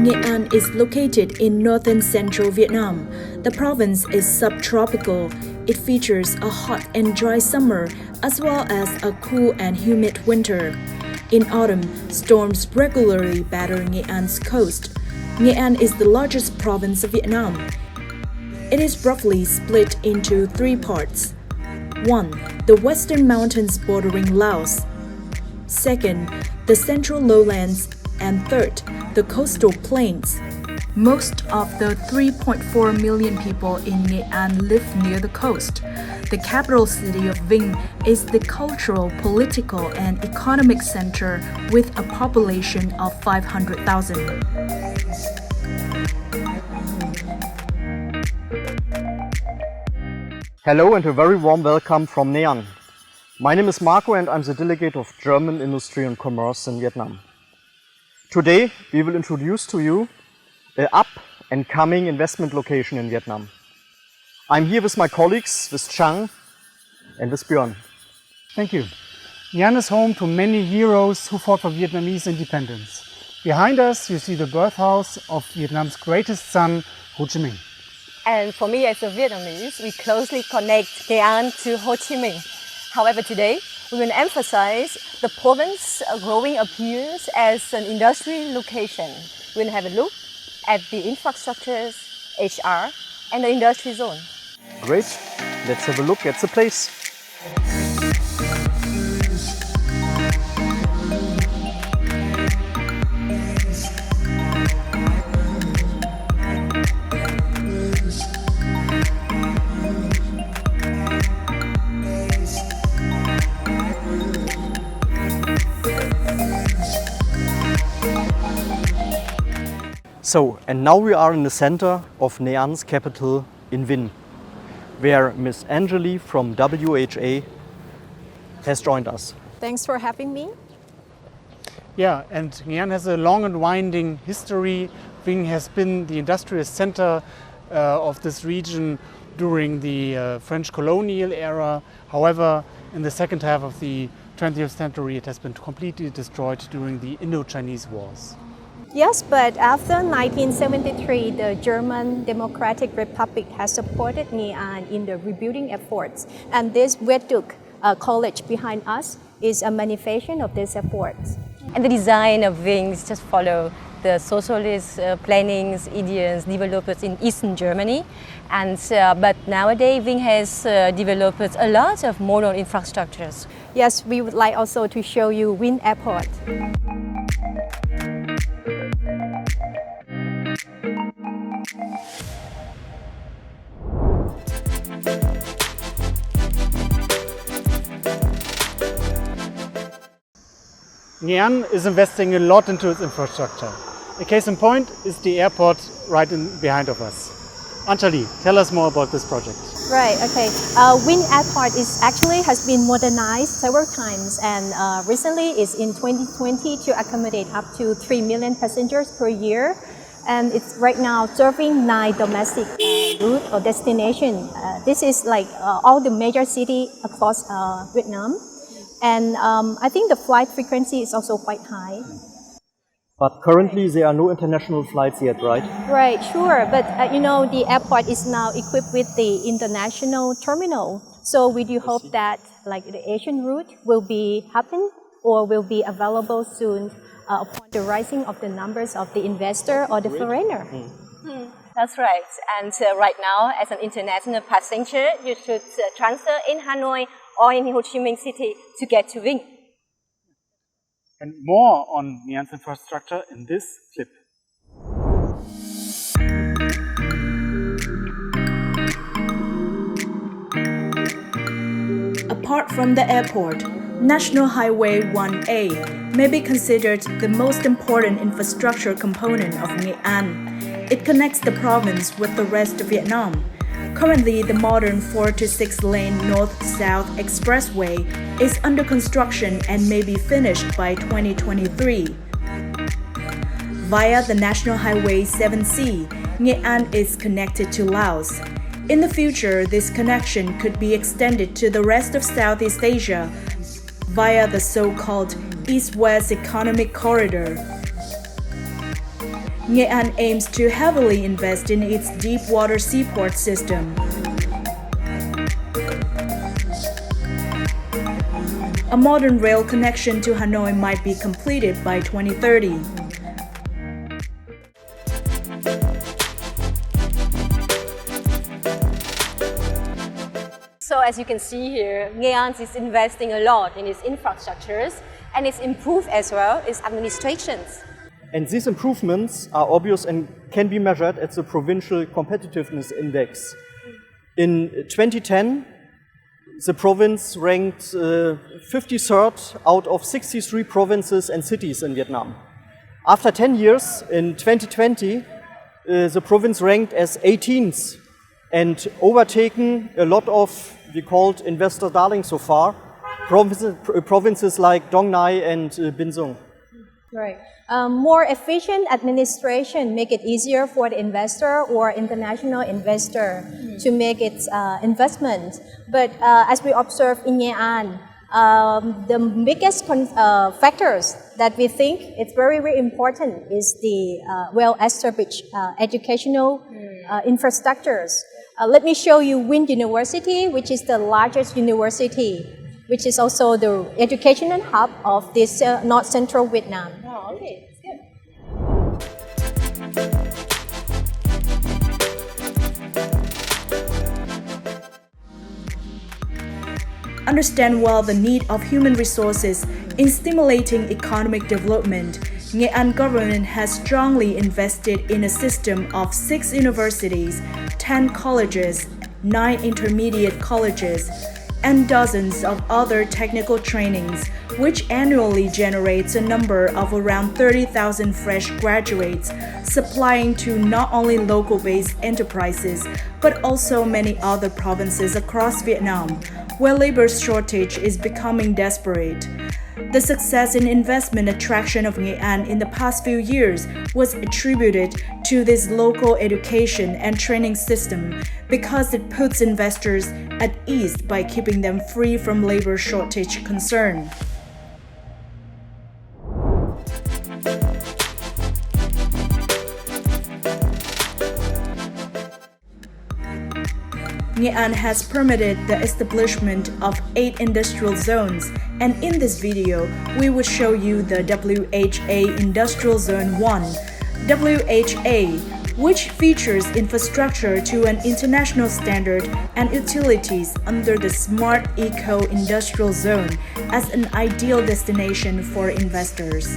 Nghe An is located in northern central Vietnam. The province is subtropical. It features a hot and dry summer as well as a cool and humid winter. In autumn, storms regularly batter Nghe An's coast. Nghe An is the largest province of Vietnam. It is roughly split into three parts. 1. The western mountains bordering Laos. 2nd, the central lowlands. And 3rd, the coastal plains. Most of the 3.4 million people in Nghe An live near the coast. The capital city of Vinh is the cultural, political, and economic center with a population of 500,000. Hello and a very warm welcome from Nghe An. My name is Marco and I'm the delegate of German Industry and Commerce in Vietnam. Today we will introduce to you an up-and-coming investment location in Vietnam. I'm here with my colleagues, with Chang and with Björn. Thank you. Nghe An is home to many heroes who fought for Vietnamese independence. Behind us you see the birthhouse of Vietnam's greatest son, Ho Chi Minh. And for me as a Vietnamese, we closely connect Nghe An to Ho Chi Minh. However, today we will emphasize the province growing appears as an industrial location. We will have a look at the infrastructures, HR, and the industrial zone. Great, let's have a look at the place. So, and now we are in the center of Nghe An's capital in Vinh, where Miss Angeli from WHA has joined us. Thanks for having me. Yeah, and Nghe An has a long and winding history. Vinh has been the industrial center of this region during the French colonial era. However, in the second half of the 20th century, it has been completely destroyed during the Indo-Chinese Wars. Yes, but after 1973, the German Democratic Republic has supported Nghe An in the rebuilding efforts. And this Viaduct college behind us is a manifestation of these efforts. And the design of Vinh just follow the socialist plannings, ideas developed in Eastern Germany. And but nowadays Vinh has developed a lot of modern infrastructures. Yes, we would like also to show you Vinh Airport. Nghe An is investing a lot into its infrastructure. A case in point is the airport right behind of us. Anjali, tell us more about this project. Right, okay. Vinh Airport has been modernized several times, and recently is in 2020 to accommodate up to 3 million passengers per year. And it's right now serving 9 domestic route or destination. This is like all the major cities across Vietnam. And I think the flight frequency is also quite high. But currently there are no international flights yet, right? Right, sure. But you know, the airport is now equipped with the international terminal. So we do hope that like the Asian route will be happen or will be available soon upon the rising of the numbers of the investor or the foreigner. That's right. And right now, as an international passenger, you should transfer in Hanoi or in Ho Chi Minh City to get to Vinh. And more on Nghe An's infrastructure in this clip. Apart from the airport, National Highway 1A may be considered the most important infrastructure component of Nghe An. It connects the province with the rest of Vietnam. Currently, the modern 4 to 6 lane north-south expressway is under construction and may be finished by 2023. Via the National Highway 7C, Nghe An is connected to Laos. In the future, this connection could be extended to the rest of Southeast Asia via the so-called East-West Economic Corridor. Nghe An aims to heavily invest in its deep water seaport system. A modern rail connection to Hanoi might be completed by 2030. So as you can see here, Nghe An is investing a lot in its infrastructures, and it's improved as well its administrations. And these improvements are obvious and can be measured at the Provincial Competitiveness Index. In 2010, the province ranked 53rd out of 63 provinces and cities in Vietnam. After 10 years, in 2020, the province ranked as 18th and overtaken a lot of, we called investor darlings so far, provinces like Dong Nai and Bin Dung. Right. More efficient administration make it easier for the investor or international investor to make its investment. But as we observe in Nghe An, the biggest factors that we think it's very, very important is the well-established educational infrastructures. Let me show you Vinh University, which is the largest university, which is also the educational hub of this North Central Vietnam. Oh, okay. Understand well the need of human resources in stimulating economic development. Nghe An government has strongly invested in a system of 6 universities, 10 colleges, 9 intermediate colleges, and dozens of other technical trainings, which annually generates a number of around 30,000 fresh graduates, supplying to not only local-based enterprises, but also many other provinces across Vietnam, where labor shortage is becoming desperate. The success in investment attraction of Nghe An in the past few years was attributed to this local education and training system because it puts investors at ease by keeping them free from labor shortage concern. Nghe An has permitted the establishment of 8 industrial zones, and in this video, we will show you the WHA Industrial Zone 1, WHA, which features infrastructure to an international standard and utilities under the Smart Eco Industrial Zone as an ideal destination for investors.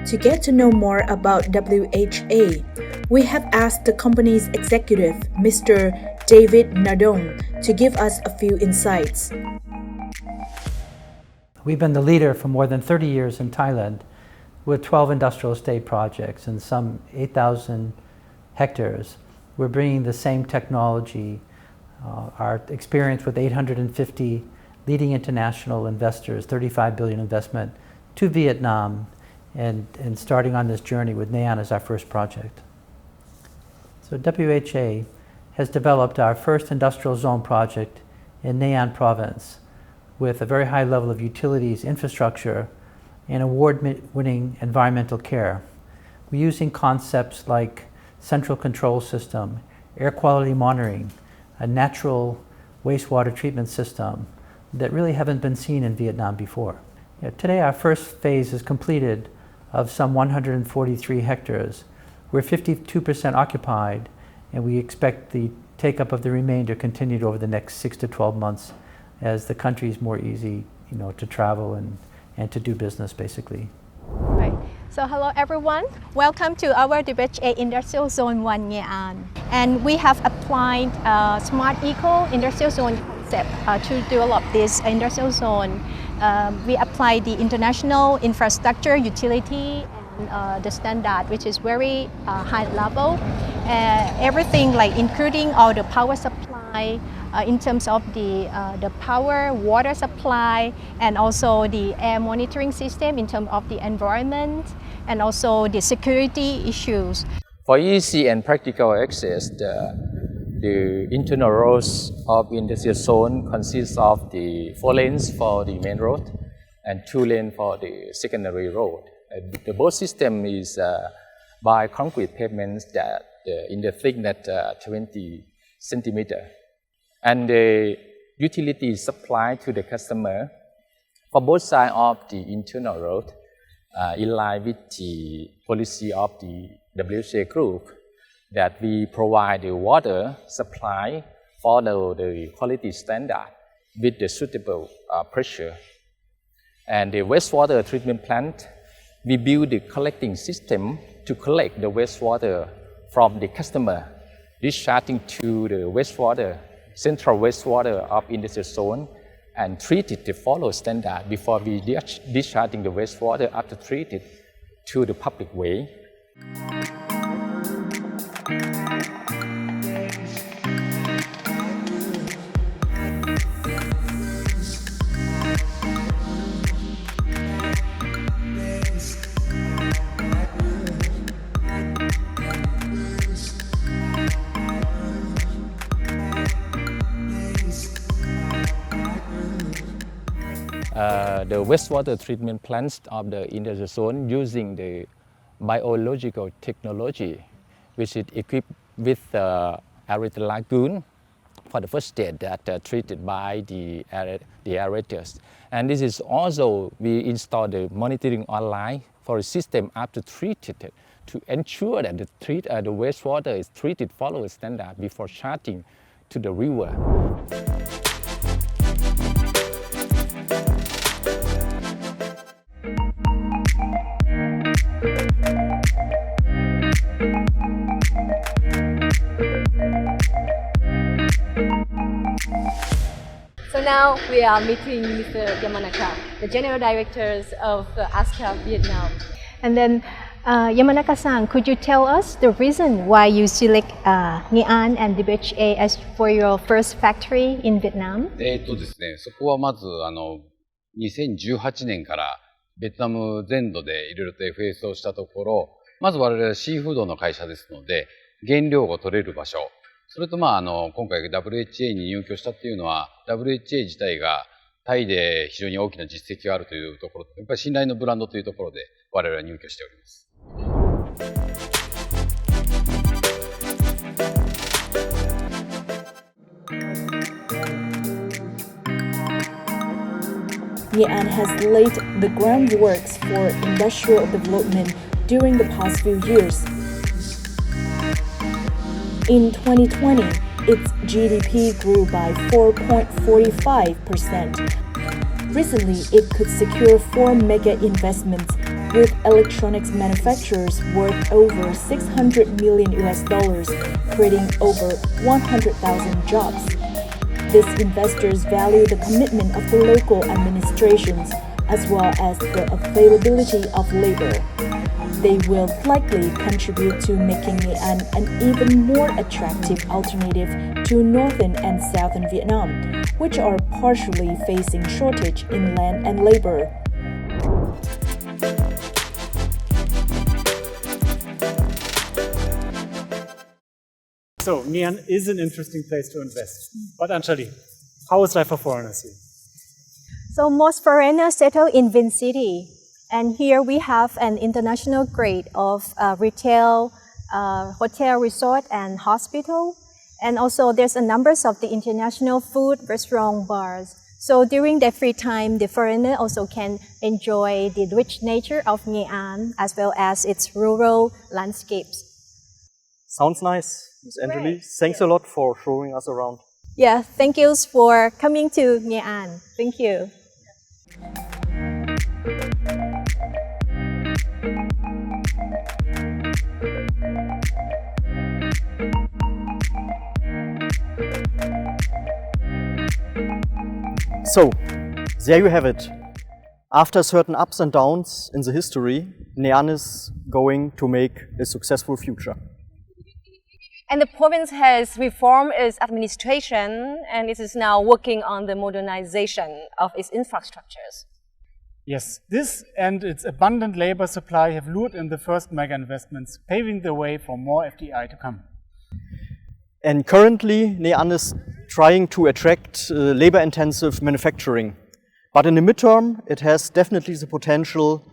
To get to know more about WHA, we have asked the company's executive, Mr. David Nadong, to give us a few insights. We've been the leader for more than 30 years in Thailand with 12 industrial estate projects and some 8,000 hectares. We're bringing the same technology, our experience with 850 leading international investors, 35 billion investment, to Vietnam, and starting on this journey with Nghe An as our first project. So WHA has developed our first industrial zone project in Nghe An Province with a very high level of utilities, infrastructure, and award-winning environmental care. We're using concepts like central control system, air quality monitoring, a natural wastewater treatment system that really haven't been seen in Vietnam before. Today our first phase is completed of some 143 hectares. We're 52% occupied, and we expect the take-up of the remainder continued over the next 6 to 12 months as the country is more easy, to travel and to do business, basically. Right. So hello everyone, welcome to our WHA Industrial Zone 1 Nghe An. And we have applied Smart Eco Industrial Zone concept to develop this industrial zone we apply the international infrastructure utility and the standard, which is very high level. Everything like including all the power supply in terms of the power, water supply, and also the air monitoring system in terms of the environment, and also the security issues. For easy and practical access, the internal roads of industrial zone consists of the 4 lanes for the main road and 2 lanes for the secondary road. The both system is by concrete pavements that in the thickness 20 centimeter. And the utility is supplied to the customer for both sides of the internal road in line with the policy of the WHA Group that we provide the water supply, follow the quality standard with the suitable pressure. And the wastewater treatment plant, we build the collecting system to collect the wastewater from the customer, discharging to the wastewater, central wastewater of industrial zone, and treat it to follow standard before we discharging the wastewater after treated to the public way. The wastewater treatment plants of the industrial zone using the biological technology, which is equipped with aerated lagoon for the first stage that treated by the aerators. And this is also, we install the monitoring online for a system after treated to ensure that the wastewater is treated following standard before charging to the river. So now we are meeting Mr. Yamanaka, the General Directors of AHK Vietnam. And then Yamanaka-san, could you tell us the reason why you select Nghe An and WHA as for your first factory in Vietnam? ですね、そこはまず2018年からベトナム全土でいろいろと FS をしたところ、まず我々はシーフードの会社ですので、原料が取れる場所、それと今回 WHA に入居したっていうのは WHA 自体がタイで非常に大きな実績があるというところと、やっぱり信頼のブランドというところで我々は入居しております。Nghe An has laid the groundworks for industrial development during the past few years. In 2020, its GDP grew by 4.45%. Recently, it could secure 4 mega investments with electronics manufacturers worth over $600 million, creating over 100,000 jobs. These investors value the commitment of the local administrations as well as the availability of labor. They will likely contribute to making Nghe An an even more attractive alternative to northern and southern Vietnam, which are partially facing shortage in land and labor. So, Nghe An is an interesting place to invest. But Anjali, how is life for foreigners here? So most foreigners settle in Vinh City. And here we have an international grade of retail, hotel, resort, and hospital. And also there's a numbers of the international food, restaurant, bars. So during their free time, the foreigner also can enjoy the rich nature of Nghe An as well as its rural landscapes. Sounds nice, Ms. Anjali. Thanks a lot for showing us around. Yeah, thank you for coming to Nghe An. Thank you. So, there you have it. After certain ups and downs in the history, Nghe An is going to make a successful future. And the province has reformed its administration and it is now working on the modernization of its infrastructures. Yes, this and its abundant labor supply have lured in the first mega investments, paving the way for more FDI to come. And currently, Nghe An is trying to attract labor-intensive manufacturing. But in the midterm, it has definitely the potential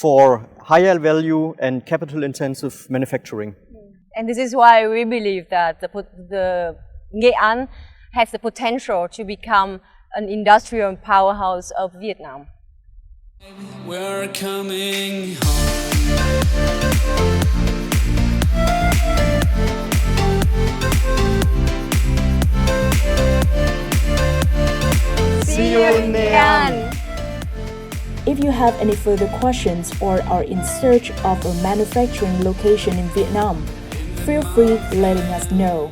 for higher value and capital-intensive manufacturing. And this is why we believe that the Nghe An has the potential to become an industrial powerhouse of Vietnam. We're coming home. See you in Nghe An. If you have any further questions or are in search of a manufacturing location in Vietnam, feel free letting us know.